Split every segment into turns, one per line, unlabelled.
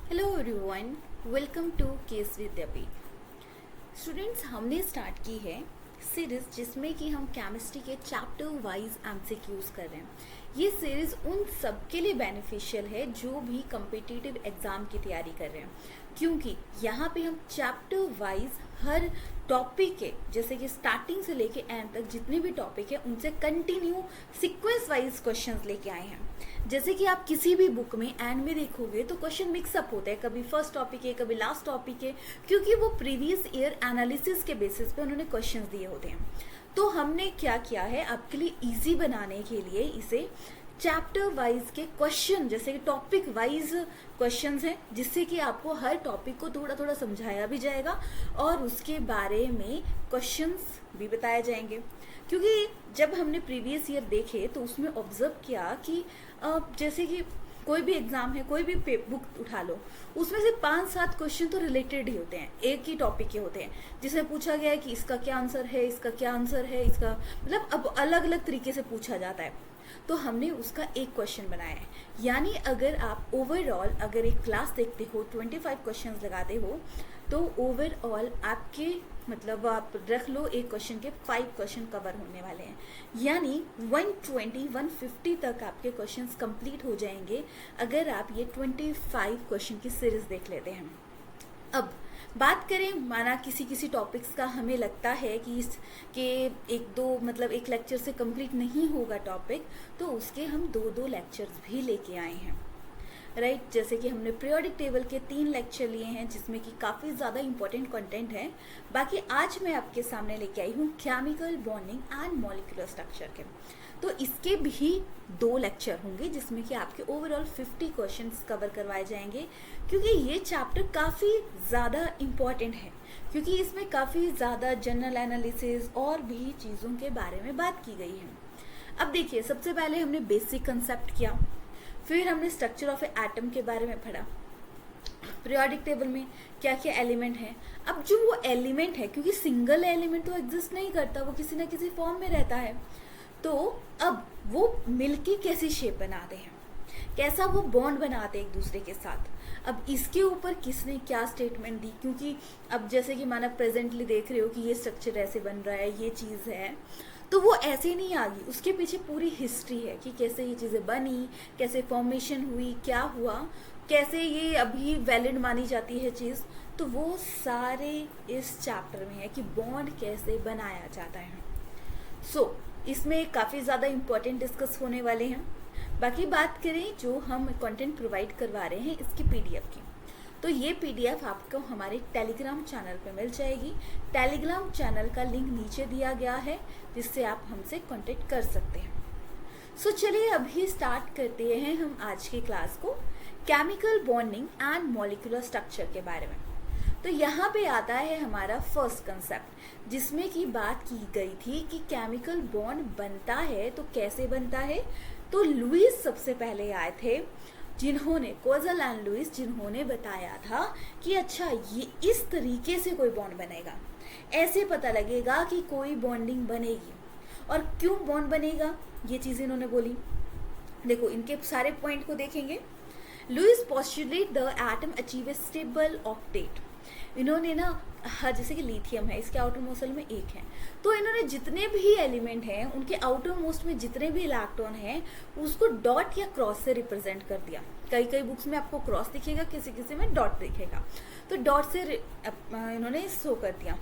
Hello everyone, welcome to केस Vidyapeeth. Students, हमने start की है सीरीज जिसमें कि हम केमिस्ट्री के चैप्टर वाइज एमसीक्यूज कर रहे हैं। ये सीरीज उन सब के लिए बेनिफिशियल है जो भी कम्पिटिटिव एग्जाम की तैयारी कर रहे हैं, क्योंकि यहाँ पे हम चैप्टर वाइज हर टॉपिक के, जैसे कि स्टार्टिंग से लेके एंड तक जितने भी टॉपिक है उनसे कंटिन्यू सीक्वेंस वाइज क्वेश्चंस लेके आए हैं। जैसे कि आप किसी भी बुक में एंड में देखोगे तो क्वेश्चन मिक्सअप होते हैं, कभी फर्स्ट टॉपिक है कभी लास्ट टॉपिक है, क्योंकि वो प्रीवियस ईयर एनालिसिस के बेसिस पे उन्होंने क्वेश्चंस दिए होते हैं। तो हमने क्या किया है, आपके लिए इजी बनाने के लिए इसे चैप्टर वाइज के क्वेश्चन, जैसे कि टॉपिक वाइज क्वेश्चंस हैं, जिससे कि आपको हर टॉपिक को थोड़ा थोड़ा समझाया भी जाएगा और उसके बारे में क्वेश्चंस भी बताए जाएंगे। क्योंकि जब हमने प्रीवियस ईयर देखे तो उसमें ऑब्जर्व किया कि जैसे कि कोई भी एग्जाम है, कोई भी बुक उठा लो, उसमें से 5-7 क्वेश्चन तो रिलेटेड ही होते हैं, एक ही टॉपिक के होते हैं, जिसमें पूछा गया है कि इसका क्या आंसर है, इसका क्या आंसर है, इसका मतलब अब अलग अलग तरीके से पूछा जाता है। तो हमने उसका एक क्वेश्चन बनाया है। यानी अगर आप ओवरऑल अगर एक क्लास देखते हो, 25 क्वेश्चंस लगाते हो, तो ओवरऑल आपके मतलब आप रख लो एक क्वेश्चन के 5 क्वेश्चन कवर होने वाले हैं। यानी 120-150 तक आपके क्वेश्चंस कंप्लीट हो जाएंगे अगर आप ये 25 क्वेश्चन की सीरीज देख लेते हैं। अब बात करें, माना किसी किसी टॉपिक्स का हमें लगता है कि इसके एक दो मतलब एक लेक्चर से कंप्लीट नहीं होगा टॉपिक, तो उसके हम 2-2 लेक्चर्स भी लेके आए हैं, राइट। जैसे कि हमने पीरियोडिक टेबल के 3 लेक्चर लिए हैं, जिसमें कि काफ़ी ज़्यादा इंपॉर्टेंट कंटेंट है। बाकी आज मैं आपके सामने लेके आई हूँ chemical bonding and molecular structure के, तो इसके भी 2 लेक्चर होंगे, जिसमें कि आपके ओवरऑल 50 क्वेश्चंस कवर करवाए जाएंगे। क्योंकि ये चैप्टर काफ़ी ज़्यादा इम्पॉर्टेंट है, क्योंकि इसमें काफ़ी ज़्यादा जनरल एनालिसिस और भी चीज़ों के बारे में बात की गई है। अब देखिए, सबसे पहले हमने बेसिक कंसेप्ट किया, फिर हमने स्ट्रक्चर ऑफ एटम के बारे में पढ़ा, पीरियोडिक टेबल में क्या क्या एलिमेंट है। अब जो वो एलिमेंट है, क्योंकि सिंगल एलिमेंट तो एग्जिस्ट नहीं करता, वो किसी ना किसी फॉर्म में रहता है, तो अब वो मिलके कैसी शेप बनाते हैं, कैसा वो बॉन्ड बनाते हैं एक दूसरे के साथ। अब इसके ऊपर किसने क्या स्टेटमेंट दी, क्योंकि अब जैसे कि माना प्रेजेंटली देख रहे हो कि ये स्ट्रक्चर ऐसे बन रहा है, ये चीज़ है, तो वो ऐसे नहीं आ गई, उसके पीछे पूरी हिस्ट्री है कि कैसे ये चीज़ें बनी, कैसे फॉर्मेशन हुई, क्या हुआ, कैसे ये अभी वैलिड मानी जाती है चीज़। तो वो सारे इस चैप्टर में है कि बॉन्ड कैसे बनाया जाता है। इसमें काफ़ी ज़्यादा इम्पोर्टेंट डिस्कस होने वाले हैं। बाकी बात करें जो हम कंटेंट प्रोवाइड करवा रहे हैं इसकी पीडीएफ की, तो ये पीडीएफ आपको हमारे टेलीग्राम चैनल पे मिल जाएगी। टेलीग्राम चैनल का लिंक नीचे दिया गया है, जिससे आप हमसे कांटेक्ट कर सकते हैं। चलिए अभी स्टार्ट करते हैं हम आज की क्लास को, chemical bonding and molecular structure के बारे में। तो यहाँ पे आता है हमारा फर्स्ट कंसेप्ट, जिसमें की बात की गई थी कि केमिकल बॉन्ड बनता है तो कैसे बनता है। तो लुईस सबसे पहले आए थे, जिन्होंने कोज़ल एंड लुईस, जिन्होंने बताया था कि अच्छा ये इस तरीके से कोई बॉन्ड बनेगा, ऐसे पता लगेगा कि कोई बॉन्डिंग बनेगी। और क्यों बॉन्ड बनेगा, ये चीज़ इन्होंने बोली। देखो, इनके सारे पॉइंट को देखेंगे। Lewis postulate the atom achieve a stable octet. इन्होंने ना, जैसे कि लिथियम है, इसके आउटर मोस्ट में 1 है, तो इन्होंने जितने भी एलिमेंट हैं उनके आउटर मोस्ट में जितने भी इलेक्ट्रॉन हैं उसको डॉट या क्रॉस से रिप्रेजेंट कर दिया। कई कई बुक्स में आपको क्रॉस दिखेगा, किसी किसी में डॉट दिखेगा, तो डॉट से इन्होंने शो कर दिया।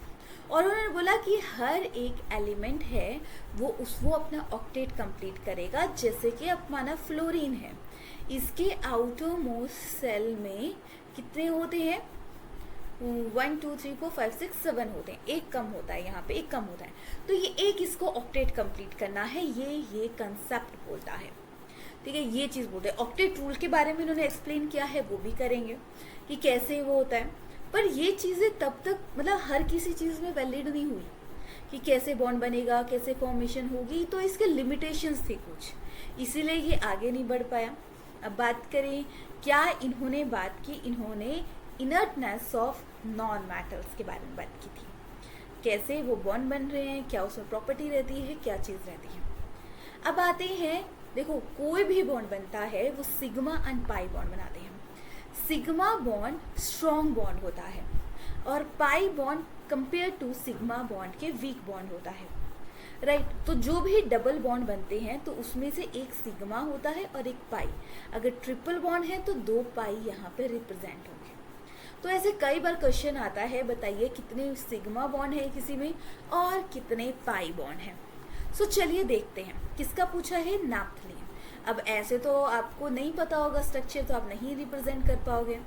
और उन्होंने बोला कि हर एक एलिमेंट है वो अपना ऑक्टेट कंप्लीट करेगा। जैसे कि अब माना फ्लोरीन है, इसके आउटर मोस्ट सेल में कितने होते हैं, 1 2 3 4 5 6 7 होते हैं, एक कम होता है, यहाँ पे एक कम होता है, तो ये एक इसको ऑक्टेट कंप्लीट करना है, ये कंसेप्ट बोलता है। ठीक है, ये चीज़ बोलते हैं। ऑक्टेट रूल के बारे में इन्होंने एक्सप्लेन किया है, वो भी करेंगे कि कैसे वो होता है। पर ये चीज़ें तब तक मतलब हर किसी चीज़ में वैलिड नहीं हुई कि कैसे बॉन्ड बनेगा, कैसे फॉर्मेशन होगी, तो इसके लिमिटेशंस थे कुछ, इसीलिए ये आगे नहीं बढ़ पाया। अब बात करें क्या इन्होंने बात की, इन्होंने इनर्टनेस ऑफ नॉन मेटल्स के बारे में बात की थी, कैसे वो बॉन्ड बन रहे हैं, क्या उसमें प्रॉपर्टी रहती है, क्या चीज़ रहती है। अब आते हैं, देखो कोई भी बॉन्ड बनता है वो सिग्मा एंड पाई बॉन्ड बनाते हैं। सिग्मा बॉन्ड स्ट्रॉन्ग बॉन्ड होता है और pi bond compare to sigma bond के वीक बॉन्ड होता है, राइट। तो जो भी डबल बॉन्ड बनते हैं तो उसमें से एक सिग्मा होता है और एक पाई। अगर ट्रिपल बॉन्ड है तो 2 पाई यहाँ पे रिप्रेजेंट होंगे। तो ऐसे कई बार क्वेश्चन आता है, बताइए कितने सिग्मा बॉन्ड है किसी में और कितने पाई बॉन्ड है। सो चलिए देखते हैं। किसका पूछा है? नैप्थलीन। अब ऐसे तो आपको नहीं पता होगा स्ट्रक्चर, तो आप नहीं रिप्रेजेंट कर पाओगे,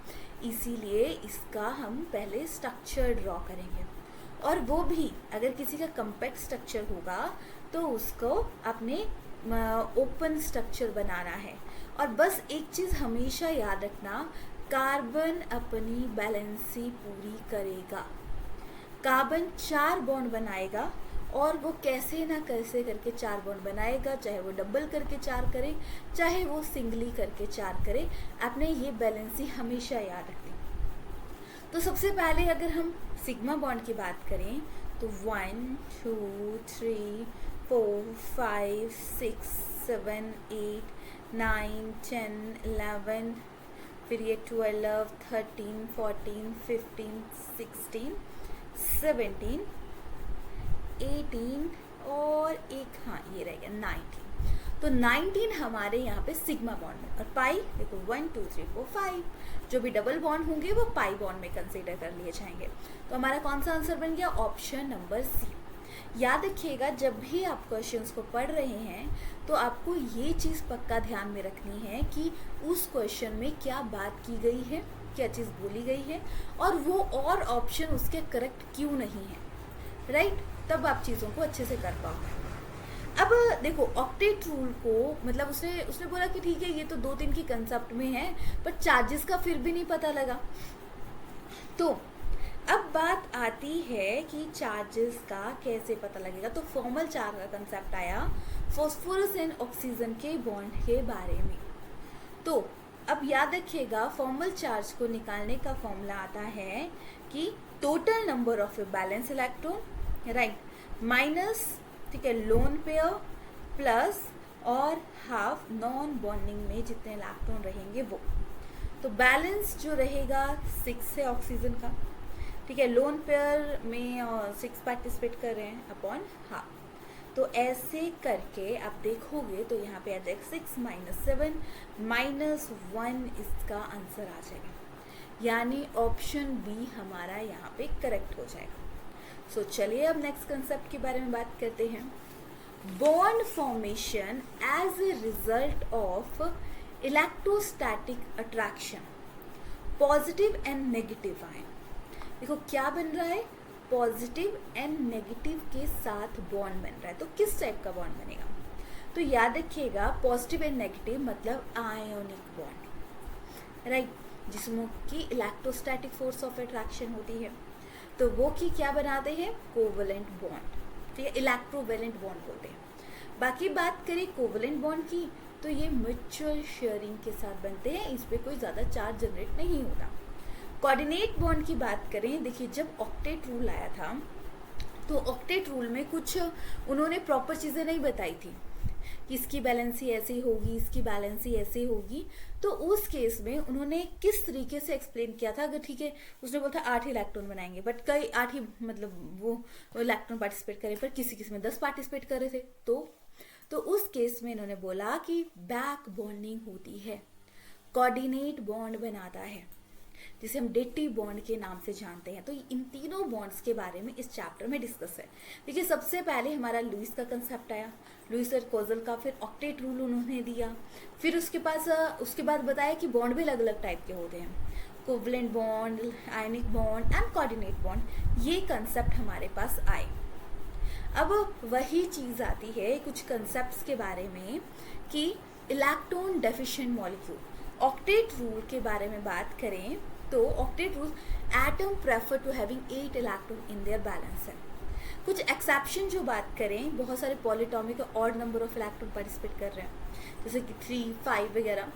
इसीलिए इसका हम पहले स्ट्रक्चर ड्रॉ करेंगे। और वो भी अगर किसी का कम्पैक्ट स्ट्रक्चर होगा तो उसको अपने ओपन स्ट्रक्चर बनाना है। और बस एक चीज़ हमेशा याद रखना, कार्बन अपनी बैलेंसी पूरी करेगा। कार्बन 4 बॉन्ड बनाएगा और वो कैसे ना कैसे करके 4 बॉन्ड बनाएगा, चाहे वो डबल करके 4 करे, चाहे वो सिंगली करके 4 करे। आपने ये बैलेंसी हमेशा याद रखनी। तो सबसे पहले अगर हम सिग्मा बॉन्ड की बात करें तो 1 2 3 4 5 6 7 8 9 10 11, फिर ये 12 13 14 15 16 17 18 और एक हाँ ये रह गया 19। तो 19 हमारे यहाँ पे सिग्मा बॉन्ड में। और पाई देखो 1 2 3 4 5, जो भी डबल बॉन्ड होंगे वो पाई बॉन्ड में कंसीडर कर लिए जाएंगे। तो हमारा कौन सा आंसर बन गया? Option number C. याद रखिएगा, जब भी आप क्वेश्चंस को पढ़ रहे हैं तो आपको ये चीज़ पक्का ध्यान में रखनी है कि उस क्वेश्चन में क्या बात की गई है, क्या चीज़ बोली गई है और वो और ऑप्शन उसके करेक्ट क्यों नहीं है, राइट। तब आप चीज़ों को अच्छे से कर पाओगे। अब देखो ऑक्टेट रूल को, मतलब उसने बोला कि ठीक है ये तो 2-3 की कंसेप्ट में है, पर चार्जेस का फिर भी नहीं पता लगा। तो अब बात आती है कि चार्जेस का कैसे पता लगेगा। तो फॉर्मल चार्ज का कंसेप्ट आया फॉस्फोरस एंड ऑक्सीजन के बॉन्ड के बारे में। तो अब याद रखिएगा, फॉर्मल चार्ज को निकालने का फॉर्मूला आता है कि total number of balance electron, right, minus, ठीक है, लोन पेयर प्लस और हाफ नॉन बॉन्डिंग में जितने इलेक्ट्रॉन रहेंगे वो। तो बैलेंस जो रहेगा 6 है ऑक्सीजन का, ठीक है, लोन पेयर में 6 पार्टिसिपेट कर रहे हैं अपॉन हाफ। तो ऐसे करके आप देखोगे तो यहाँ पे आ जाएगा 6 - 7 -1, इसका आंसर आ जाएगा, यानी ऑप्शन बी हमारा यहाँ पे करेक्ट हो जाएगा। सो चलिए अब नेक्स्ट कंसेप्ट के बारे में बात करते हैं। Bond formation as a result of electrostatic attraction, positive and negative ion. देखो क्या बन रहा है, पॉजिटिव एंड नेगेटिव के साथ बॉन्ड बन रहा है। तो किस टाइप का बॉन्ड बनेगा? तो याद रखिएगा, पॉजिटिव एंड नेगेटिव मतलब आयोनिक बॉन्ड, राइट, जिसमें की इलेक्ट्रोस्टैटिक फोर्स ऑफ अट्रैक्शन होती है। तो वो की क्या बनाते हैं? कोवलेंट बॉन्ड, ठीक है, इलेक्ट्रोवेलेंट बॉन्ड बोलते हैं। बाकी बात करें कोवलेंट बॉन्ड की तो ये म्यूचुअल शेयरिंग के साथ बनते हैं, इस पर कोई ज़्यादा चार्ज जनरेट नहीं होता। कोऑर्डिनेट बॉन्ड की बात करें, देखिए जब ऑक्टेट रूल आया था तो ऑक्टेट रूल में कुछ उन्होंने प्रॉपर चीज़ें नहीं बताई थी कि इसकी बैलेंसी ऐसी होगी, इसकी बैलेंसी ऐसी होगी। तो उस केस में उन्होंने किस तरीके से एक्सप्लेन किया था, अगर ठीक है उसने बोला था 8 इलेक्ट्रॉन बनाएंगे, बट कई 8 ही मतलब वो इलेक्ट्रॉन पार्टिसिपेट करे, पर किसी किसी में 10 पार्टिसिपेट कर रहे थे। तो उस केस में इन्होंने बोला कि बैक बॉन्डिंग होती है, कोऑर्डिनेट बॉन्ड बनाता है, जिसे हम डेटिव बॉन्ड के नाम से जानते हैं। तो इन तीनों बॉन्ड्स के बारे में इस चैप्टर में डिस्कस है। देखिए सबसे पहले हमारा लुईस का कंसेप्ट आया, लुईस और कोजल का, फिर ऑक्टेट रूल उन्होंने दिया, फिर उसके बाद बताया कि बॉन्ड भी अलग अलग टाइप के होते हैं, covalent bond, ionic bond and coordinate bond. ये कंसेप्ट हमारे पास आए। अब वही चीज़ आती है कुछ कंसेप्ट्स के बारे में कि electron deficient molecule. Octet rule के बारे में बात करें तो octet rule, atom prefer to having 8 electron in their valence है। कुछ एक्सेप्शन जो बात करें, बहुत सारे polyatomic odd number of electron participate कर रहे हैं, जैसे कि 3, 5 वगैरह।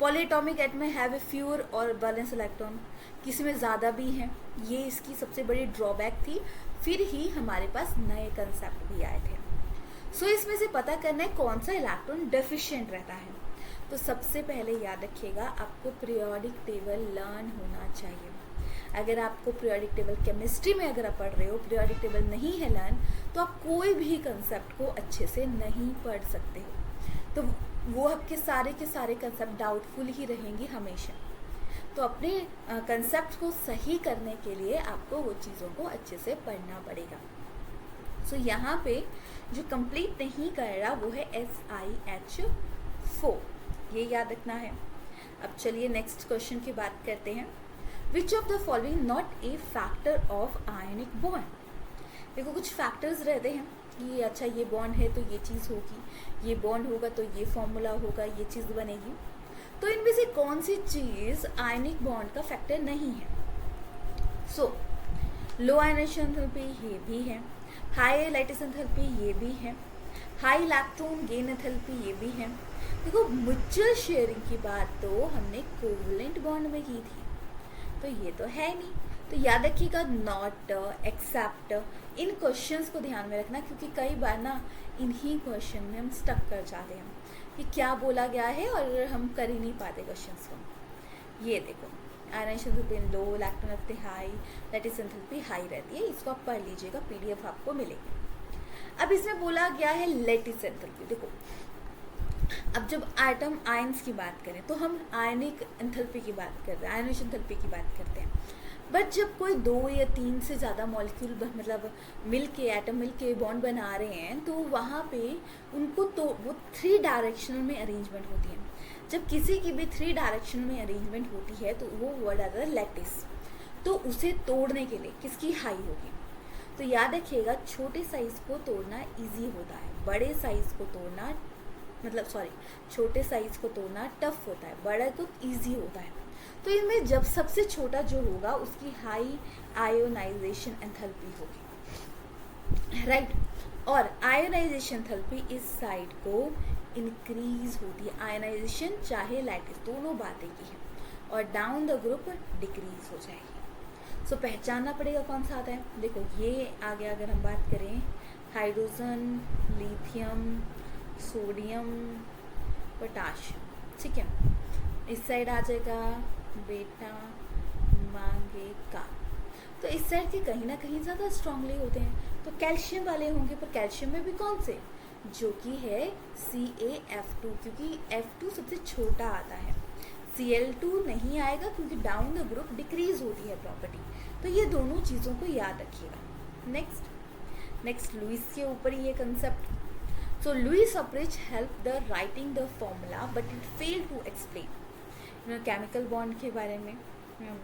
पॉलीटॉमिक एटम में हैव ए फ्यूअर और बैलेंस इलेक्ट्रॉन, किसी में ज़्यादा भी हैं, ये इसकी सबसे बड़ी ड्रॉबैक थी। फिर ही हमारे पास नए कंसेप्ट भी आए थे। सो इसमें से पता करना है कौन सा इलेक्ट्रॉन डेफिशिएंट रहता है। तो सबसे पहले याद रखिएगा आपको पीरियोडिक टेबल लर्न होना चाहिए। अगर आपको पीरियोडिक टेबल केमिस्ट्री में अगर आप पढ़ रहे हो, पीरियोडिक टेबल नहीं है लर्न, तो आप कोई भी कंसेप्ट को अच्छे से नहीं पढ़ सकते हो। तो वो आपके सारे के सारे कंसेप्ट डाउटफुल ही रहेंगे हमेशा। तो अपने कंसेप्ट को सही करने के लिए आपको वो चीज़ों को अच्छे से पढ़ना पड़ेगा। सो यहाँ पे जो कंप्लीट नहीं कर रहा वो है SiH4, ये याद रखना है। अब चलिए नेक्स्ट क्वेश्चन की बात करते हैं। विच of the following not A factor of ionic bond. देखो कुछ फैक्टर्स रहते हैं कि अच्छा ये बॉन्ड है तो ये चीज़ होगी, ये बॉन्ड होगा तो ये फॉर्मूला होगा, ये चीज़ बनेगी। तो इनमें से कौन सी चीज़ आयनिक बॉन्ड का फैक्टर नहीं है? सो लो आयनाइजेशन एंथैल्पी ये भी है, हाई लैटिस एंथैल्पी ये भी है, हाई इलेक्ट्रॉन गेन एंथैल्पी ये भी है। देखो म्यूचुअल शेयरिंग की बात तो हमने कोवलेंट बॉन्ड में की थी, तो ये तो है नहीं। तो याद रखिएगा नॉट, एक्सेप्ट, इन क्वेश्चंस को ध्यान में रखना, क्योंकि कई बार ना इन्हीं क्वेश्चन में हम स्टक कर जाते हैं कि क्या बोला गया है और हम कर ही नहीं पाते क्वेश्चंस को। ये देखो ionization enthalpy low, electron enthalpy high, lattice enthalpy high रहती है। इसको आप पढ़ लीजिएगा, PDF आपको मिलेगी। अब इसमें बोला गया है लैटिस एंथैल्पी। देखो अब जब एटम आयंस की बात करें तो हम आयनिक एंथैल्पी की बात करते हैं, आयनाइजेशन एंथैल्पी की बात करते हैं। बट जब कोई 2 या 3 से ज़्यादा मॉलिक्यूल मतलब मिलके एटम मिलके बॉन्ड बना रहे हैं, तो वहाँ पे उनको तो वो 3 डायरेक्शनल में अरेंजमेंट होती है। जब किसी की भी 3 डायरेक्शनल में अरेंजमेंट होती है तो वो वर्ड आता है लैटिस। तो उसे तोड़ने के लिए किसकी हाई होगी? तो याद रखिएगा छोटे साइज़ को तोड़ना ईजी होता है, बड़े साइज़ को तोड़ना छोटे साइज़ को तोड़ना टफ होता है, बड़ा तो ईजी होता है। तो इनमें जब सबसे छोटा जो होगा उसकी हाई आयोनाइजेशन एंथैल्पी होगी, राइट। और आयोनाइजेशन एंथैल्पी इस साइड को इंक्रीज होती है, आयोनाइजेशन चाहे लैटिस दोनों बातें की है, और डाउन द ग्रुप डिक्रीज हो जाएगी। सो पहचानना पड़ेगा कौन सा आता है। देखो ये आगे अगर हम बात करें हाइड्रोजन, लिथियम, सोडियम, पोटाशियम, ठीक है। इस साइड आ जाएगा बेटा मांगेगा। तो इस साइड के कहीं ना कहीं ज़्यादा स्ट्रांगली होते हैं, तो कैल्शियम वाले होंगे। पर कैल्शियम में भी कौन से, जो कि है CaF2, क्योंकि F2 सबसे छोटा आता है, Cl2 नहीं आएगा क्योंकि डाउन द ग्रुप डिक्रीज होती है प्रॉपर्टी। तो ये दोनों चीज़ों को याद रखिएगा। नेक्स्ट लुईस के ऊपर ये concept. So Louis Uprich helped the writing the formula but it failed to explain chemical bond के बारे में,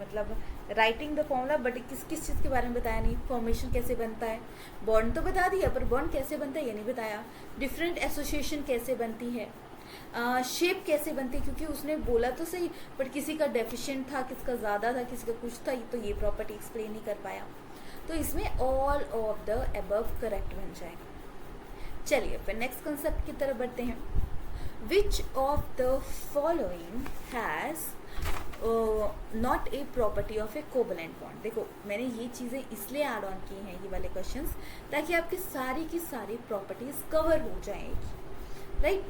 मतलब राइटिंग द फॉर्मूला बट किस चीज़ के बारे में बताया नहीं। फॉर्मेशन कैसे बनता है, बॉन्ड तो बता दिया पर बॉन्ड कैसे बनता है ये नहीं बताया। डिफरेंट एसोसिएशन कैसे बनती है, शेप कैसे बनती है, क्योंकि उसने बोला तो सही बट किसी का डेफिशिएंट था, किसका ज़्यादा था, किसी का कुछ था, तो ये प्रॉपर्टी एक्सप्लेन नहीं कर पाया। तो इसमें all of the above correct बन जाएगा। चलिए फिर नेक्स्ट कंसेप्ट की तरफ बढ़ते हैं। विच of the following has not a property of A covalent bond. देखो मैंने ये चीज़ें इसलिए ऐड ऑन की हैं, ये वाले क्वेश्चंस, ताकि आपकी सारी की सारी प्रॉपर्टीज कवर हो जाएगी, राइट।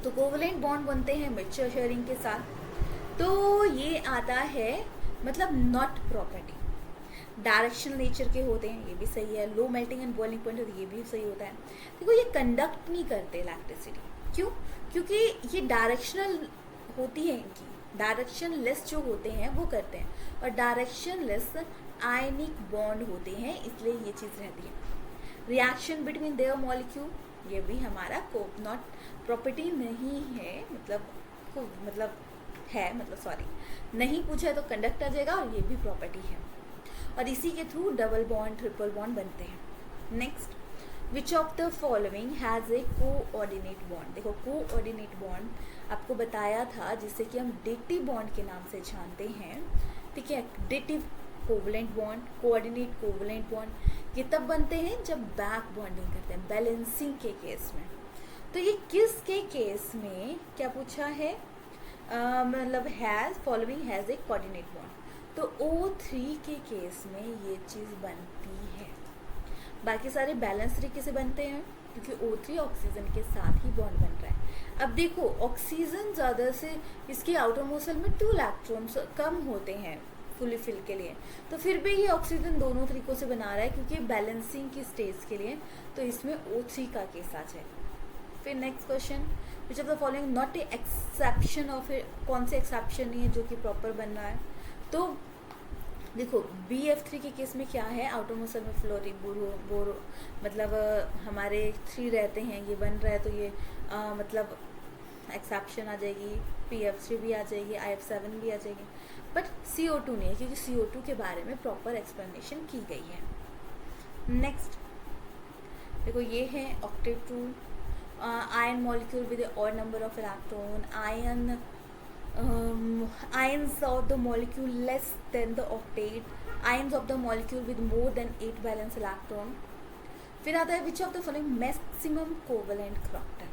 तो कोवलेंट बॉन्ड बनते हैं म्यूचुअल शेयरिंग के साथ, तो ये आता है मतलब नॉट प्रॉपर्टी। डायरेक्शनल नेचर के होते हैं, ये भी सही है। Low melting and boiling point होती है, ये भी सही होता है। देखो ये कंडक्ट नहीं करते इलेक्ट्रिसिटी, क्यों? क्योंकि ये डायरेक्शनल होती है, इनकी डायरेक्शन लेस जो होते हैं वो करते हैं, और डायरेक्शन लेस आयनिक बॉन्ड होते हैं, इसलिए ये चीज़ रहती है। रिएक्शन बिटवीन देयर मॉलिक्यूल, ये भी हमारा कोप नॉट प्रॉपर्टी नहीं है, नहीं पूछा है तो कंडक्ट आ जाएगा, और ये भी प्रॉपर्टी है, और इसी के through double bond triple bond बनते हैं। Next, which of the following has a coordinate bond. देखो कोऑर्डिनेट बॉन्ड आपको बताया था, जिससे कि हम डेटिव बॉन्ड के नाम से जानते हैं, ठीक है। Dative covalent bond, coordinate covalent bond ये तब बनते हैं जब बैक बॉन्डिंग करते हैं, बैलेंसिंग के केस में। तो ये किसके केस में क्या पूछा है, मतलब has following has a coordinate bond, तो O3 के केस में ये चीज़ बनती है। बाकी सारे बैलेंस तरीके से बनते हैं, क्योंकि O3 ऑक्सीजन के साथ ही बॉन्ड बन रहा है। अब देखो ऑक्सीजन ज़्यादा से इसके आउटर मोसल में 2 इलेक्ट्रॉन्स कम होते हैं फुली फिल के लिए, तो फिर भी ये ऑक्सीजन दोनों तरीकों से बना रहा है क्योंकि बैलेंसिंग की स्टेज के लिए, तो इसमें O3 का केस आ जाए। फिर next question, which of the following not a exception of a, कौन से एक्सेप्शन नहीं है जो कि प्रॉपर बन रहा है। तो देखो BF3 के केस में क्या है, आउटर मोसल में फ्लोरीन बोरो मतलब हमारे 3 रहते हैं, ये बन रहा है, तो ये मतलब एक्सेप्शन आ जाएगी, PF3 भी आ जाएगी, IF7 भी आ जाएगी, बट CO2 नहीं है क्योंकि CO2 के बारे में प्रॉपर एक्सप्लेनेशन की गई है। नेक्स्ट देखो ये है octet rule, ion molecule with odd number of electron, ions of the molecule less than the octet, ions of the molecule with more than 8 valence electron। फिर आता है which of the following maximum covalent character।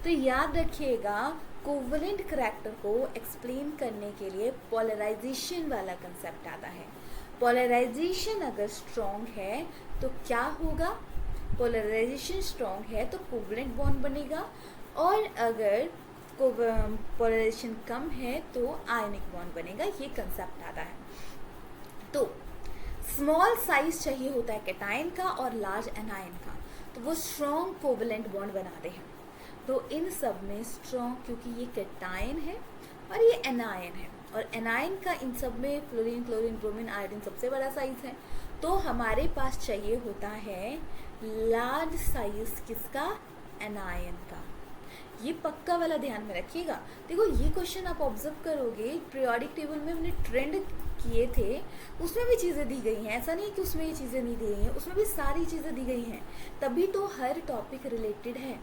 तो याद रखिएगा covalent character को explain करने के लिए पोलराइजेशन वाला कंसेप्ट आता है। पोलराइजेशन अगर स्ट्रॉन्ग है तो क्या होगा, पोलराइजेशन स्ट्रॉन्ग है तो कोवलेंट बॉन्ड बनेगा, और अगर पोलराइजेशन कम है तो आयनिक बॉन्ड बनेगा, ये कंसेप्ट आता है। तो स्मॉल साइज चाहिए होता है कैटायन का और लार्ज एनायन का, तो वो स्ट्रॉन्ग कोवलेंट बॉन्ड बनाते हैं। तो इन सब में स्ट्रॉन्ग, क्योंकि ये कैटायन है और ये एनायन है, और एनायन का इन सब में फ्लोरीन, क्लोरीन, ब्रोमीन, आयोडीन सबसे बड़ा साइज है, तो हमारे पास चाहिए होता है लार्ज साइज किसका, एनायन का। ये पक्का वाला ध्यान में रखिएगा। देखो ये क्वेश्चन आप ऑब्जर्व करोगे, पीरियोडिक टेबल में हमने ट्रेंड किए थे, उसमें भी चीज़ें दी गई हैं, ऐसा नहीं कि उसमें ये चीज़ें नहीं दी गई हैं, उसमें भी सारी चीज़ें दी गई हैं, तभी तो हर टॉपिक रिलेटेड है।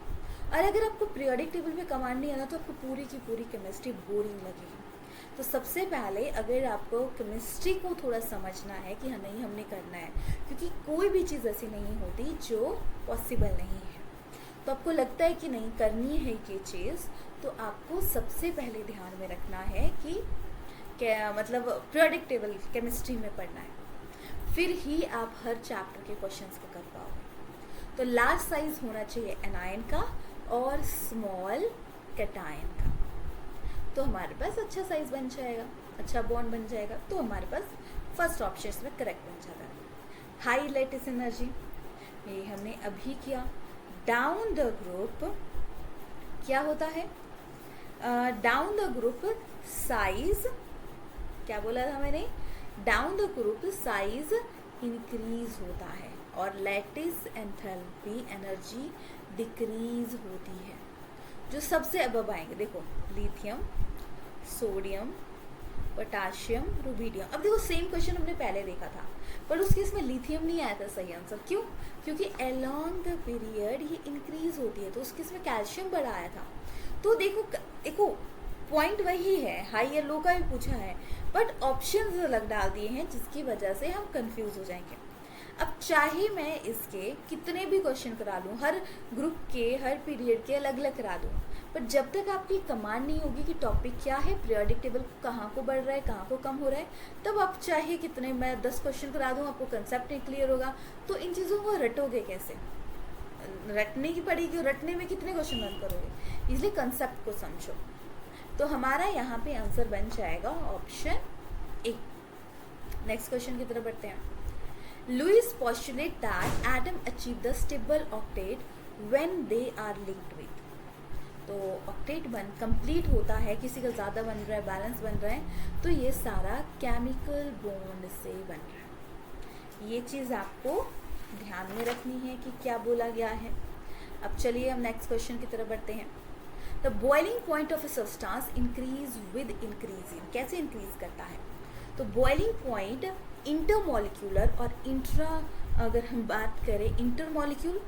और अगर आपको पीरियोडिक टेबल में कमांड नहीं आना तो आपको पूरी की पूरी केमिस्ट्री बोरिंग लगेगी। तो सबसे पहले अगर आपको केमिस्ट्री को थोड़ा समझना है कि हाँ नहीं हमने करना है, क्योंकि कोई भी चीज़ ऐसी नहीं होती जो पॉसिबल नहीं है, तो आपको लगता है कि नहीं करनी है ये चीज़, तो आपको सबसे पहले ध्यान में रखना है कि क्या मतलब पीरियोडिक टेबल केमिस्ट्री में पढ़ना है, फिर ही आप हर चैप्टर के क्वेश्चंस को कर पाओगे। तो लार्ज साइज होना चाहिए एनायन का और स्मॉल कैटायन का, तो हमारे पास अच्छा साइज बन जाएगा, अच्छा बॉन्ड बन जाएगा, तो हमारे पास फर्स्ट ऑप्शन में करेक्ट बन जाता है। हाई लैटिस एनर्जी ये हमने अभी किया। डाउन द ग्रुप क्या होता है, डाउन द ग्रुप साइज, क्या बोला था मैंने, down the group size increase होता है और लैटिस एंथैल्पी एनर्जी डिक्रीज होती है। जो सबसे अबव आएंगे देखो लिथियम, सोडियम, पोटाशियम, रुबीडियम। अब देखो सेम क्वेश्चन हमने पहले देखा था, पर उस केस में लिथियम नहीं आया था सही आंसर, क्यों, क्योंकि अलोंग द पीरियड ये इंक्रीज होती है, तो उस केस में कैल्शियम बढ़ा आया था। तो देखो पॉइंट वही है, हाई या लो का भी पूछा है, बट ऑप्शंस अलग डाल दिए हैं जिसकी वजह से हम कंफ्यूज हो जाएंगे। अब चाहे मैं इसके कितने भी क्वेश्चन करा लूँ, हर ग्रुप के हर पीरियड के अलग अलग करा दूँ, पर जब तक आपकी कमांड नहीं होगी कि टॉपिक क्या है, पीरियोडिक टेबल कहाँ को बढ़ रहा है, कहाँ को कम हो रहा है, तब आप चाहे कितने मैं 10 क्वेश्चन करा दूँ, आपको कंसेप्ट नहीं क्लियर होगा, तो इन चीज़ों को रटोगे कैसे, रटने की पड़ेगी, रटने में कितने क्वेश्चन रन करोगे, इसलिए कंसेप्ट को समझो। तो हमारा यहाँ पे आंसर बन जाएगा ऑप्शन ए। नेक्स्ट क्वेश्चन की तरफ बढ़ते हैं। Lewis postulated that atom achieve the stable octet when they are linked with। तो ऑक्टेट कंप्लीट होता है, किसी का ज़्यादा बन रहा है, बैलेंस बन रहा है, तो ये सारा केमिकल बॉन्ड से बन रहा है। ये चीज़ आपको ध्यान में रखनी है कि क्या बोला गया है। अब चलिए हम नेक्स्ट क्वेश्चन की तरफ बढ़ते हैं। The boiling point of a substance increase with increasing, कैसे इंक्रीज करता है, तो बॉइलिंग पॉइंट इंटरमॉलिक्यूलर और इंट्रा, अगर हम बात करें इंटरमॉलिक्यूल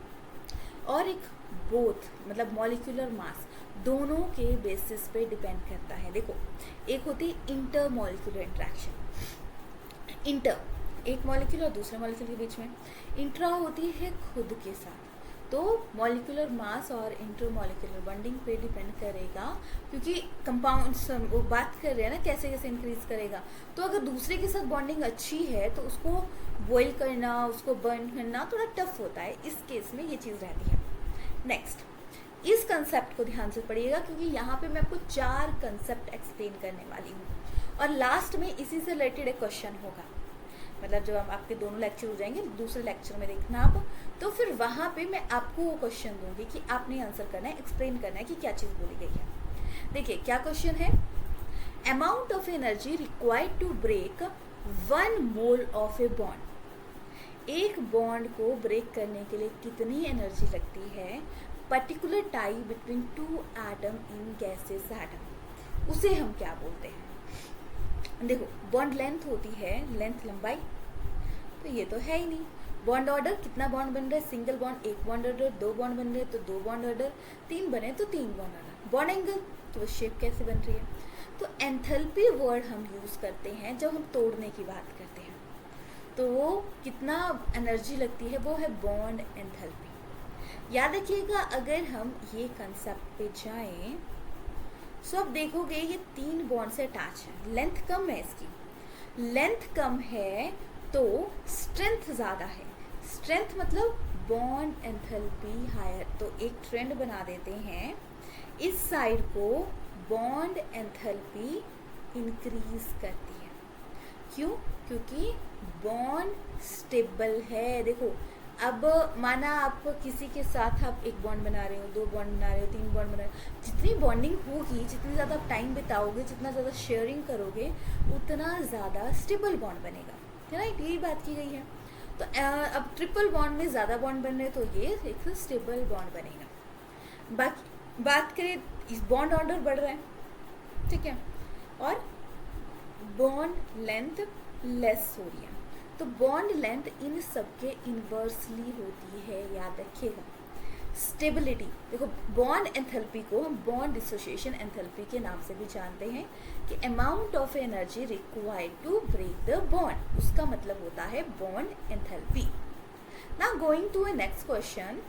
और एक बोथ मतलब मॉलिक्यूलर मास, दोनों के बेसिस पे डिपेंड करता है। देखो एक होती है इंटरमॉलिक्यूलर इंट्रैक्शन, इंटर एक मॉलिक्यूल और दूसरे मॉलिक्यूल के बीच में, इंट्रा होती है खुद के साथ, तो मॉलिक्यूलर मास और इंटरमॉलिक्यूलर बॉन्डिंग पे डिपेंड करेगा, क्योंकि कंपाउंड्स वो बात कर रहे हैं ना कैसे कैसे इंक्रीज करेगा। तो अगर दूसरे के साथ बॉन्डिंग अच्छी है तो उसको बॉइल करना, उसको बर्न करना थोड़ा टफ होता है, इस केस में ये चीज़ रहती है। नेक्स्ट, इस कंसेप्ट को ध्यान से पढ़िएगा, क्योंकि यहाँ पे मैं आपको 4 कंसेप्ट एक्सप्लेन करने वाली हूँ और लास्ट में इसी से रिलेटेड एक क्वेश्चन होगा। मतलब जब आपके दोनों लेक्चर हो जाएंगे, दूसरे लेक्चर में देखना आप, तो फिर वहाँ पे मैं आपको वो क्वेश्चन दूंगी कि आपने आंसर करना है, एक्सप्लेन करना है कि क्या चीज़ बोली गई है। देखिए क्या क्वेश्चन है, amount of energy required to break 1 mole of a bond. एक बॉन्ड को ब्रेक करने के लिए कितनी एनर्जी लगती है, particular tie between 2 atom in gases atom, उसे हम क्या बोलते हैं। देखो बॉन्ड लेंथ होती है, लेंथ लंबाई, तो ये तो है ही नहीं। बॉन्ड ऑर्डर, कितना बॉन्ड बन रहा है, single bond 1 bond order, 2 bond बन रहे हैं तो 2 बॉन्ड ऑर्डर, 3 बने तो 3 बॉन्ड ऑर्डर। बॉन्ड एंगल, तो वो शेप कैसे बन रही है। तो एंथैल्पी वर्ड हम यूज़ करते हैं जब हम तोड़ने की बात करते हैं, तो वो कितना एनर्जी लगती है, वो है बॉन्ड एंथैल्पी। याद रखिएगा, अगर हम ये कंसेप्ट पे जाएं सो अब देखोगे ये 3 बॉन्ड से अटैच है, लेंथ कम है इसकी, लेंथ कम है तो स्ट्रेंथ ज़्यादा है। स्ट्रेंथ मतलब बॉन्ड एंथैल्पी हायर, तो एक ट्रेंड बना देते हैं, इस साइड को बॉन्ड एंथैल्पी इंक्रीज करती है। क्यों? क्योंकि बॉन्ड स्टेबल है। देखो अब माना आप किसी के साथ आप 1 बॉन्ड बना रहे हो, 2 बॉन्ड बना रहे हो, 3 बॉन्ड बना रहे हो, जितनी बॉन्डिंग होगी, जितनी ज़्यादा आप टाइम बिताओगे, जितना ज़्यादा शेयरिंग करोगे, उतना ज़्यादा स्टेबल बॉन्ड बनेगा, है ना, यही बात की गई है। तो अब ट्रिपल बॉन्ड में ज़्यादा बॉन्ड बन रहे हैं तो ये एक स्टेबल बॉन्ड बनेगा। बाकी बात करें, इस बॉन्ड ऑर्डर बढ़ रहा है, ठीक है, और बॉन्ड लेंथ लेस हो रही है, तो बॉन्ड लेंथ इन सबके इन्वर्सली होती है, याद रखिएगा। स्टेबिलिटी, देखो बॉन्ड एंथैल्पी को हम बॉन्ड डिसोसिएशन एंथैल्पी के नाम से भी जानते हैं कि amount of energy required to break the bond, उसका मतलब होता है bond enthalpy. Now going to a next question.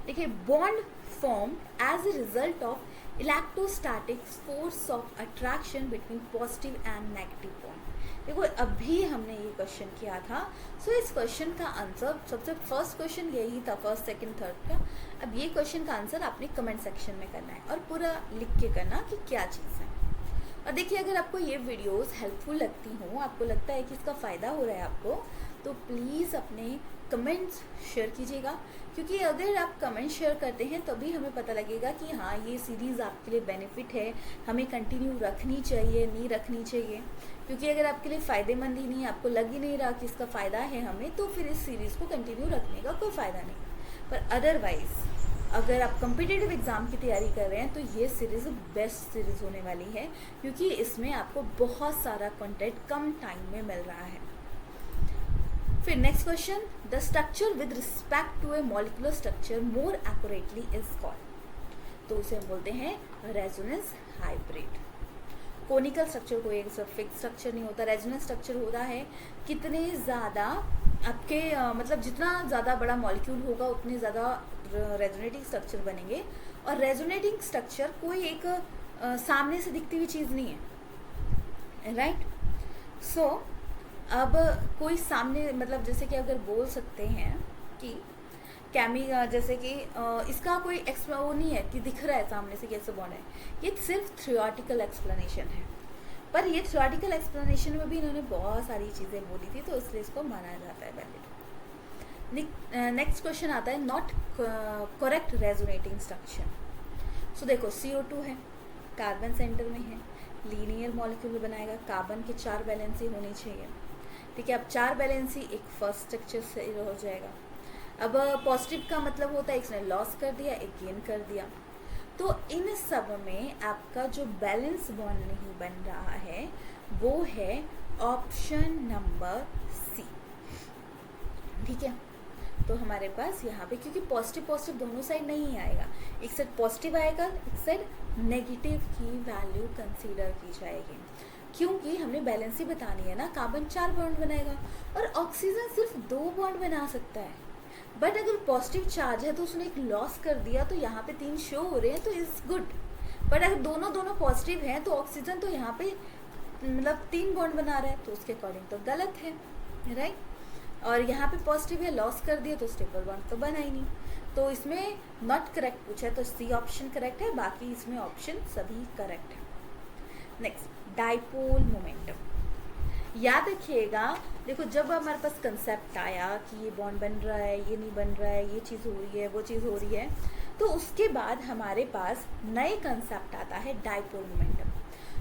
देखिए bond form as a result of electrostatic force of attraction between positive and negative bond. देखो अभी हमने ये question किया था, सो इस क्वेश्चन का आंसर, सबसे फर्स्ट क्वेश्चन यही था, फर्स्ट सेकंड थर्ड का। अब ये क्वेश्चन का आंसर आपने कमेंट सेक्शन में करना है और पूरा लिख के करना कि क्या चीज़ है। और देखिए अगर आपको ये वीडियोस हेल्पफुल लगती हों, आपको लगता है कि इसका फ़ायदा हो रहा है आपको, तो प्लीज़ अपने कमेंट्स शेयर कीजिएगा, क्योंकि अगर आप कमेंट शेयर करते हैं तभी हमें पता लगेगा कि हाँ ये सीरीज़ आपके लिए बेनिफिट है, हमें कंटिन्यू रखनी चाहिए, नहीं रखनी चाहिए। क्योंकि अगर आपके लिए फ़ायदेमंद ही नहीं, आपको लग ही नहीं रहा कि इसका फ़ायदा है हमें, तो फिर इस सीरीज़ को कंटिन्यू रखने का कोई फ़ायदा नहीं। पर अदरवाइज़ अगर आप कम्पिटिटिव एग्ज़ाम की तैयारी कर रहे हैं तो ये सीरीज़ बेस्ट सीरीज़ होने वाली है, क्योंकि इसमें आपको बहुत सारा कंटेंट कम टाइम में मिल रहा है। फिर next question, the structure with respect to a molecular structure more accurately is called, तो उसे हम बोलते हैं रेजोनेंस हाइब्रिड। कोनिकल स्ट्रक्चर कोई एक फिक्स स्ट्रक्चर नहीं होता, रेजोनेंस स्ट्रक्चर होता है कितने ज़्यादा आपके मतलब जितना ज़्यादा बड़ा मॉलिक्यूल होगा उतने ज़्यादा रेजोनेटिंग स्ट्रक्चर बनेंगे। और रेजोनेटिंग स्ट्रक्चर कोई एक सामने से दिखती हुई चीज़ नहीं है, राइट। सो अब कोई सामने मतलब जैसे कि अगर बोल सकते हैं कि जैसे कि इसका कोई वो नहीं है कि दिख रहा है सामने से कैसे बॉन्ड है, ये सिर्फ थ्योरेटिकल एक्सप्लेनेशन है। पर ये थ्योरेटिकल एक्सप्लेनेशन में भी इन्होंने बहुत सारी चीज़ें बोली थी, तो इसलिए इसको माना जाता है वैलिड। नेक्स्ट क्वेश्चन आता है, नॉट करेक्ट रेजोनेटिंग स्ट्रक्चर। सो देखो CO2 है, कार्बन सेंटर में है, लीनियर मॉलिक्यूल बनाएगा, कार्बन के 4 वैलेंसी होनी चाहिए, ठीक है। अब 4 वैलेंसी एक फर्स्ट स्ट्रक्चर से हो जाएगा। अब पॉजिटिव का मतलब होता है इसने लॉस कर दिया, एक गेन कर दिया, तो इन सब में आपका जो बैलेंस बॉन्ड नहीं बन रहा है वो है ऑप्शन नंबर C, ठीक है। तो हमारे पास यहाँ पे क्योंकि पॉजिटिव पॉजिटिव दोनों साइड नहीं आएगा, एक साइड पॉजिटिव आएगा, एक साइड नेगेटिव की वैल्यू कंसीडर की जाएगी, क्योंकि हमने बैलेंस ही बतानी है ना। कार्बन 4 बॉन्ड बनाएगा और ऑक्सीजन सिर्फ 2 बॉन्ड बना सकता है, बट अगर पॉजिटिव चार्ज है तो उसने एक लॉस कर दिया, तो यहाँ पे 3 शो हो रहे हैं, तो इज़ गुड। बट अगर दोनों पॉजिटिव हैं तो ऑक्सीजन तो यहाँ पे मतलब 3 बॉन्ड बना रहा है, तो उसके अकॉर्डिंग तो गलत है, राइट। और यहाँ पे पॉजिटिव है, लॉस कर दिया, तो स्टेबल बॉन्ड तो बना ही नहीं। तो इसमें नॉट करेक्ट पूछा है, तो सी ऑप्शन करेक्ट है, बाकी इसमें ऑप्शन सभी करेक्ट है। Next, dipole momentum. याद रखिएगा, देखो जब हमारे पास कंसेप्ट आया कि ये बॉन्ड बन रहा है, ये नहीं बन रहा है, ये चीज़ हो रही है, वो चीज़ हो रही है, तो उसके बाद हमारे पास नए कंसेप्ट आता है डाइपोल मोमेंटम,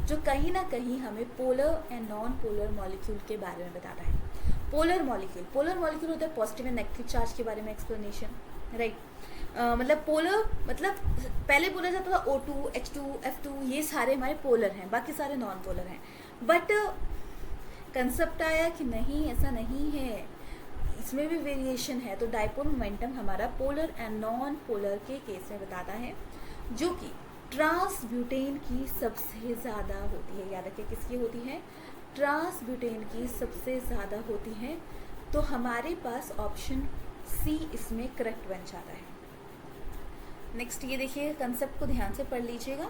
जो कहीं ना कहीं हमें polar and non polar molecule के बारे में बताता है। पोलर मॉलिक्यूल होता है पॉजिटिव एंड नेगेटिव चार्ज के बारे में एक्सप्लेनेशन, राइट। मतलब पोलर मतलब पहले बोला जाता था O2, H2, F2, ये सारे हमारे पोलर हैं, बाकी सारे नॉन पोलर हैं। बट कंसेप्ट आया कि नहीं, ऐसा नहीं है, इसमें भी वेरिएशन है। तो डाइपोल मोमेंटम हमारा पोलर एंड नॉन पोलर के केस में बताता है, जो कि ट्रांसब्यूटेन की सबसे ज़्यादा होती है। याद रखिए किसकी होती है? ट्रांसब्यूटेन की सबसे ज़्यादा होती है। तो हमारे पास ऑप्शन सी इसमें करेक्ट बन जाता है। नेक्स्ट ये देखिए, कंसेप्ट को ध्यान से पढ़ लीजिएगा।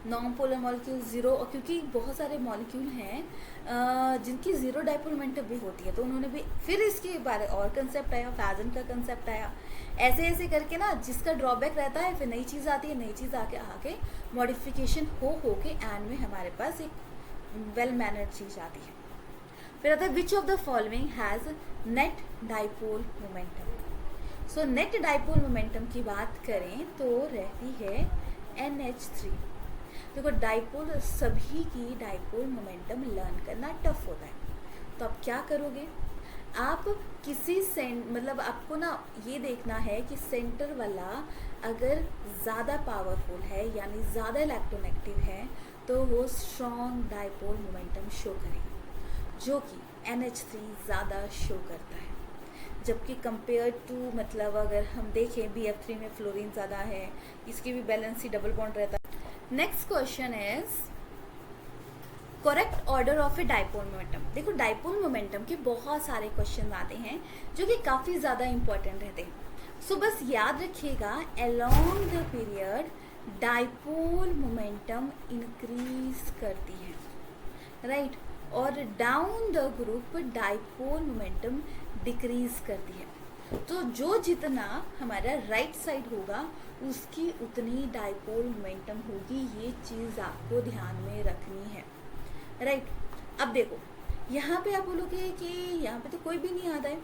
नॉन पोलर मॉलिक्यूल जीरो, और क्योंकि बहुत सारे मॉलिक्यूल हैं जिनकी जीरो डाइपोल मोमेंटम भी होती है, तो उन्होंने भी फिर इसके बारे और कंसेप्ट आया, फैजन का कंसेप्ट आया, ऐसे ऐसे करके ना, जिसका ड्रॉबैक रहता है फिर नई चीज़ आती है, नई चीज़ आके मॉडिफिकेशन हो के एंड में हमारे पास एक वेल मैनर्ड चीज़ आती है। फिर आता है विच of the following has net dipole momentum. So net dipole momentum की बात करें तो रहती है NH3। देखो डाइपोल, सभी की डाइपोल मोमेंटम लर्न करना टफ होता है, तो आप क्या करोगे, आप किसी मतलब आपको ना ये देखना है कि सेंटर वाला अगर ज़्यादा पावरफुल है यानी ज़्यादा इलेक्ट्रोनेगेटिव है, तो वो स्ट्रॉन्ग डाइपोल मोमेंटम शो करेगी, जो कि NH3 ज़्यादा शो करता है। जबकि कंपेयर टू, मतलब अगर हम देखें BF3 में फ्लोरीन ज़्यादा है, इसकी भी बैलेंसी डबल बॉन्ड रहता है। Next question is correct order of a dipole momentum. देखो डाइपोल मोमेंटम के बहुत सारे क्वेश्चन आते हैं जो कि काफ़ी ज़्यादा इंपॉर्टेंट रहते हैं। सो बस याद रखिएगा, along the period dipole momentum increase करती है, राइट, और down the group dipole momentum decrease करती है। तो जो जितना हमारा राइट साइड होगा उसकी उतनी डाइपोल मोमेंटम होगी, ये चीज़ आपको ध्यान में रखनी है, राइट। अब देखो यहाँ पे आप बोलोगे कि यहाँ पे तो कोई भी नहीं आता है।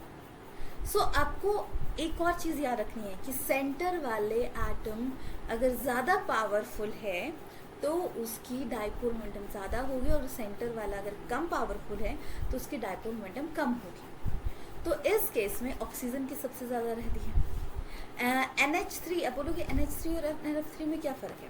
सो आपको एक और चीज़ याद रखनी है कि सेंटर वाले एटम अगर ज़्यादा पावरफुल है तो उसकी डाइपोल मोमेंटम ज़्यादा होगी, और सेंटर वाला अगर कम पावरफुल है तो उसकी डाइपोल मोमेंटम कम होगी। तो इस केस में ऑक्सीजन की सबसे ज़्यादा रहती है। NH3, अब बोलोगे NH3 और NF3 में क्या फ़र्क है?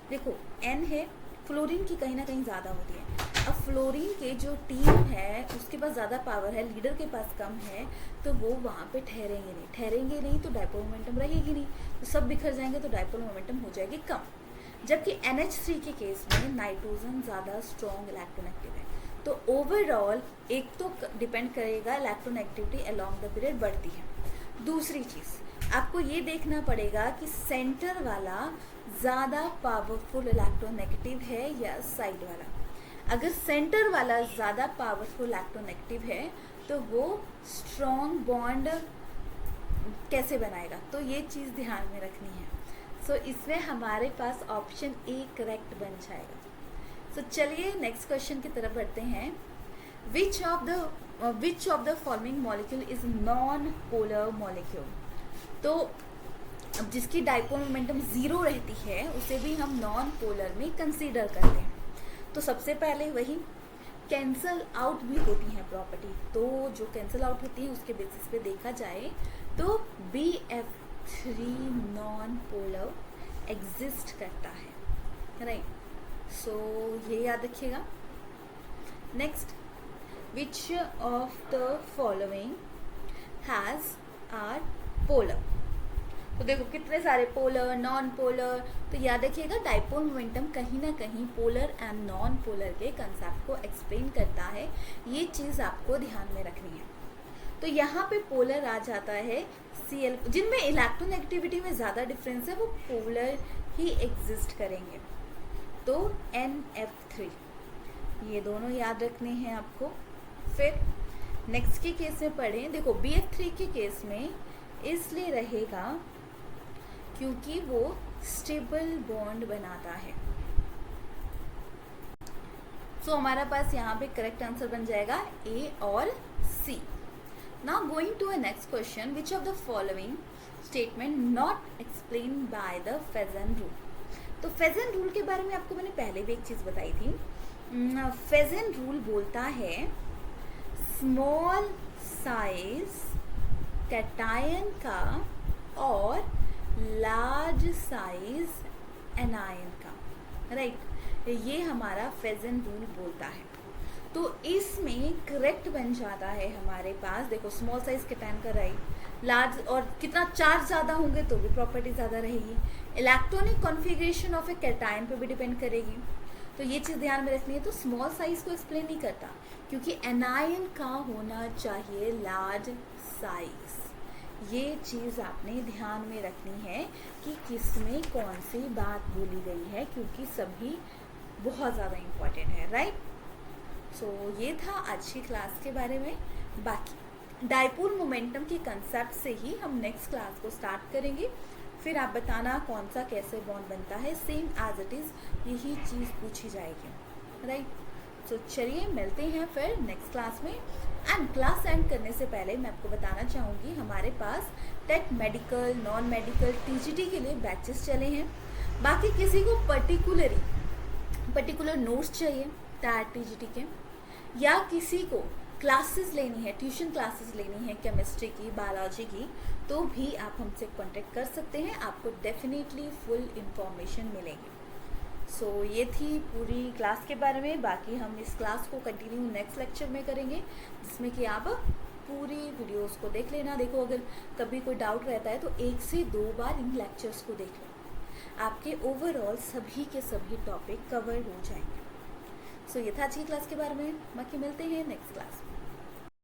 देखो N है, फ्लोरीन की कहीं ना कहीं ज़्यादा होती है। अब फ्लोरीन के जो टीम है उसके पास ज़्यादा पावर है, लीडर के पास कम है, तो वो वहाँ पे ठहरेंगे नहीं तो डाइपोल मोमेंटम रहेगी नहीं, तो सब बिखर जाएंगे तो डाइपोल मोमेंटम हो जाएगी कम। जबकि NH3 के केस में नाइट्रोजन ज़्यादा स्ट्रॉन्ग इलेक्ट्रोनेगेटिव है, तो ओवरऑल एक तो डिपेंड करेगा इलेक्ट्रोनेगेटिविटी अलोंग द पीरियड बढ़ती है। दूसरी चीज़ आपको ये देखना पड़ेगा कि सेंटर वाला ज़्यादा पावरफुल इलेक्ट्रोनेगेटिव है या साइड वाला। अगर सेंटर वाला ज़्यादा पावरफुल इलेक्ट्रोनेगेटिव है तो वो स्ट्रॉन्ग बॉन्ड कैसे बनाएगा, तो ये चीज़ ध्यान में रखनी है। सो इसमें हमारे पास ऑप्शन ए करेक्ट बन जाएगा। सो चलिए नेक्स्ट क्वेश्चन की तरफ बढ़ते हैं। विच of the following molecule is non polar molecule. तो अब जिसकी डाइपोल मोमेंटम ज़ीरो रहती है उसे भी हम नॉन पोलर में कंसीडर करते हैं। तो सबसे पहले वही कैंसल आउट भी होती हैं प्रॉपर्टी, तो जो कैंसल आउट होती है उसके बेसिस पे देखा जाए तो BF3 नॉन पोलर एग्जिस्ट करता है, राइट। सो ये याद रखिएगा। Next, which of the following has are polar. तो देखो कितने सारे पोलर, नॉन पोलर, तो याद रखिएगा डाइपोल मोमेंटम कहीं ना कहीं पोलर एंड नॉन पोलर के कंसेप्ट को एक्सप्लेन करता है, ये चीज़ आपको ध्यान में रखनी है। तो यहाँ पे पोलर आ जाता है Cl, जिनमें इलेक्ट्रोनेगेटिविटी में ज़्यादा डिफरेंस है वो पोलर ही एग्जिस्ट करेंगे। तो NF3, ये दोनों याद रखने हैं आपको। फिर नेक्स्ट के केस में पढ़ें, देखो BF3 के केस में इसलिए रहेगा क्योंकि वो स्टेबल बॉन्ड बनाता है। सो हमारा पास यहाँ पे करेक्ट आंसर बन जाएगा ए और C. Now going to a next question, which of the following statement not explain by the Fajans rule. तो फेजन रूल के बारे में आपको मैंने पहले भी एक चीज़ बताई थी। फेजन रूल बोलता है स्मॉल साइज कैटायन का और लार्ज साइज एनायन का, राइट। ये हमारा फेजन रूल बोलता है। तो इसमें करेक्ट बन जाता है हमारे पास, देखो स्मॉल साइज कैटायन का राइट, लार्ज और कितना चार्ज ज़्यादा होंगे तो भी प्रॉपर्टी ज़्यादा रहेगी, electronic configuration of A cation पे भी डिपेंड करेगी। तो ये चीज़ ध्यान में रखनी है। तो स्मॉल साइज को एक्सप्लेन नहीं करता, क्योंकि एनायन का होना चाहिए लार्ज साइज। ये चीज़ आपने ध्यान में रखनी है कि किसमें कौन सी बात बोली गई है, क्योंकि सभी बहुत ज़्यादा इम्पॉर्टेंट है, राइट। सो ये था आज की क्लास के बारे में। बाकी डाइपोल मोमेंटम के कंसेप्ट से ही हम नेक्स्ट क्लास को स्टार्ट करेंगे। फिर आप बताना कौन सा कैसे बॉन्ड बनता है, सेम एज इट इज़ यही चीज़ पूछी जाएगी, राइट। सो चलिए मिलते हैं फिर नेक्स्ट क्लास में। एंड क्लास एंड करने से पहले मैं आपको बताना चाहूँगी हमारे पास TET medical, non medical, TGT के लिए बैचेस चले हैं। बाकी किसी को पर्टिकुलर नोट्स चाहिए टैट टीजीटी के, या किसी को क्लासेस लेनी है, ट्यूशन क्लासेस लेनी है केमिस्ट्री की, बायोलॉजी की, तो भी आप हमसे कांटेक्ट कर सकते हैं। आपको डेफिनेटली फुल इंफॉर्मेशन मिलेगी। सो ये थी पूरी क्लास के बारे में। बाकी हम इस क्लास को कंटिन्यू नेक्स्ट लेक्चर में करेंगे, जिसमें कि आप पूरी वीडियोस को देख लेना। देखो अगर कभी कोई डाउट रहता है तो 1 से 2 बार इन लेक्चर्स को देख लो, आपके ओवरऑल सभी के सभी टॉपिक कवर हो जाएंगे। सो ये था आज की क्लास के बारे में। बाकी मिलते हैं नेक्स्ट क्लास में।